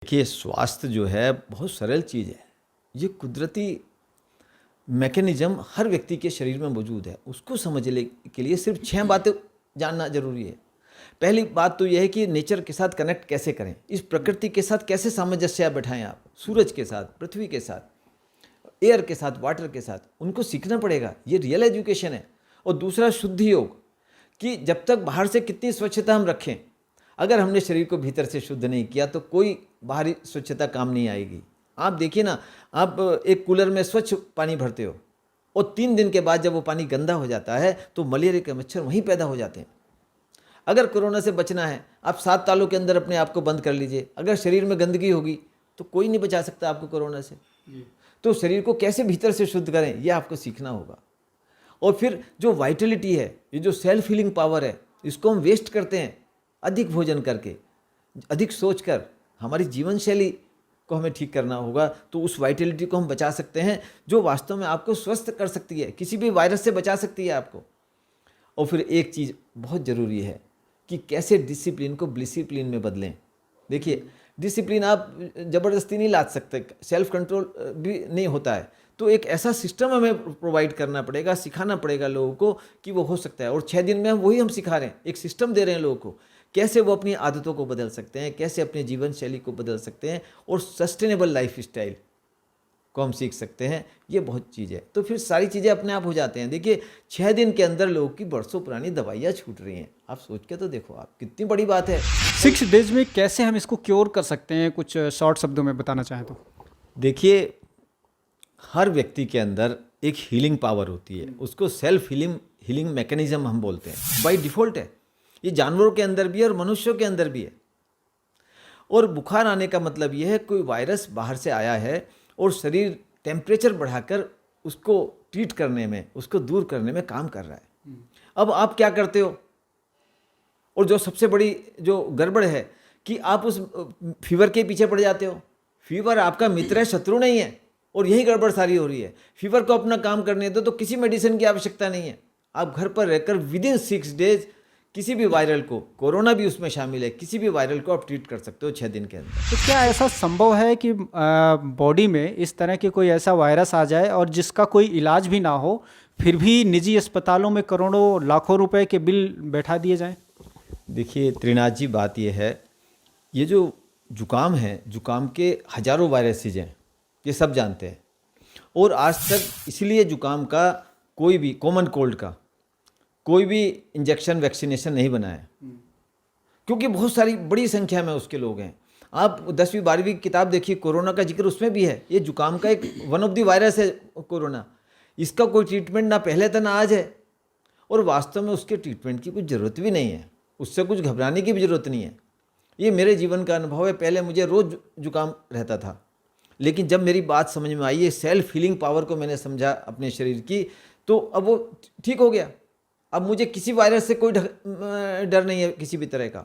देखिए, स्वास्थ्य जो है बहुत सरल चीज़ है। ये कुदरती मैकेनिज़्म हर व्यक्ति के शरीर में मौजूद है। उसको समझने के लिए सिर्फ 6 बातें जानना ज़रूरी है। पहली बात तो ये है कि नेचर के साथ कनेक्ट कैसे करें, इस प्रकृति के साथ कैसे सामंजस्य बैठाएँ आप, सूरज के साथ, पृथ्वी के साथ, एयर के साथ, वाटर के साथ, उनको सीखना पड़ेगा। ये रियल एजुकेशन है। और दूसरा शुद्ध योग, कि जब तक बाहर से कितनी स्वच्छता हम रखें, अगर हमने शरीर को भीतर से शुद्ध नहीं किया तो कोई बाहरी स्वच्छता काम नहीं आएगी। आप देखिए ना, आप एक कूलर में स्वच्छ पानी भरते हो और 3 दिन के बाद जब वो पानी गंदा हो जाता है तो मलेरिया के मच्छर वहीं पैदा हो जाते हैं। अगर कोरोना से बचना है, आप 7 तालों के अंदर अपने आप को बंद कर लीजिए। अगर शरीर में गंदगी होगी तो कोई नहीं बचा सकता आपको कोरोना से। तो शरीर को कैसे भीतर से शुद्ध करें, ये आपको सीखना होगा। और फिर जो वाइटलिटी है, ये जो सेल्फ हीलिंग पावर है, इसको हम वेस्ट करते हैं अधिक भोजन करके, अधिक सोचकर। हमारी जीवन शैली को हमें ठीक करना होगा, तो उस वाइटलिटी को हम बचा सकते हैं जो वास्तव में आपको स्वस्थ कर सकती है, किसी भी वायरस से बचा सकती है आपको। और फिर एक चीज़ बहुत ज़रूरी है कि कैसे डिसिप्लिन को डिसिप्लिन में बदलें। देखिए, डिसिप्लिन आप ज़बरदस्ती नहीं ला सकते, सेल्फ कंट्रोल भी नहीं होता है। तो एक ऐसा सिस्टम हमें प्रोवाइड करना पड़ेगा, सिखाना पड़ेगा लोगों को कि वो हो सकता है। और 6 दिन में हम वही सिखा रहे हैं, एक सिस्टम दे रहे हैं लोगों को, कैसे वो अपनी आदतों को बदल सकते हैं, कैसे अपने जीवन शैली को बदल सकते हैं और सस्टेनेबल लाइफ स्टाइल को हम सीख सकते हैं। ये बहुत चीज़ है। तो फिर सारी चीज़ें अपने आप हो जाते हैं। देखिए, 6 दिन के अंदर लोगों की बरसों पुरानी दवाइयाँ छूट रही हैं। आप सोच के तो देखो, आप कितनी बड़ी बात है। 6 डेज में कैसे हम इसको क्योर कर सकते हैं, कुछ शॉर्ट शब्दों में बताना चाहें तो? देखिए, हर व्यक्ति के अंदर एक हीलिंग पावर होती है, उसको सेल्फ हीलिंग मैकेनिज्म हम बोलते हैं। बाय डिफ़ॉल्ट है। ये जानवरों के अंदर भी है और मनुष्यों के अंदर भी है। और बुखार आने का मतलब ये है कोई वायरस बाहर से आया है और शरीर टेम्परेचर बढ़ाकर उसको ट्रीट करने में, उसको दूर करने में काम कर रहा है। अब आप क्या करते हो? और जो सबसे बड़ी जो गड़बड़ है कि आप उस फीवर के पीछे पड़ जाते हो। फीवर आपका मित्र है, शत्रु नहीं है। और यही गड़बड़ सारी हो रही है। फीवर को अपना काम करने दो तो किसी मेडिसिन की आवश्यकता नहीं है। आप घर पर रहकर विदिन 6 डेज किसी भी वायरल को, कोरोना भी उसमें शामिल है, किसी भी वायरल को आप ट्रीट कर सकते हो 6 दिन के अंदर। तो क्या ऐसा संभव है कि बॉडी में इस तरह के कोई ऐसा वायरस आ जाए और जिसका कोई इलाज भी ना हो, फिर भी निजी अस्पतालों में करोड़ों लाखों रुपए के बिल बैठा दिए जाएं? देखिए त्रिनाथ जी, बात यह है, ये जो जुकाम है, जुकाम के हजारों वायरसेज हैं, ये सब जानते हैं। और आज तक इसलिए जुकाम का कोई भी, कॉमन कोल्ड का कोई भी इंजेक्शन वैक्सीनेशन नहीं बना है, क्योंकि बहुत सारी बड़ी संख्या में उसके लोग हैं। आप 10वीं 12वीं की किताब देखिए, कोरोना का जिक्र उसमें भी है। ये जुकाम का एक वन ऑफ द वायरस है कोरोना। इसका कोई ट्रीटमेंट ना पहले था ना आज है। और वास्तव में उसके ट्रीटमेंट की कुछ ज़रूरत भी नहीं है, उससे कुछ घबराने की भी ज़रूरत नहीं है। ये मेरे जीवन का अनुभव है। पहले मुझे रोज़ जुकाम रहता था, लेकिन जब मेरी बात समझ में आई, ये सेल्फ हीलिंग पावर को मैंने समझा अपने शरीर की, तो अब वो ठीक हो गया। अब मुझे किसी वायरस से कोई डर नहीं है किसी भी तरह का।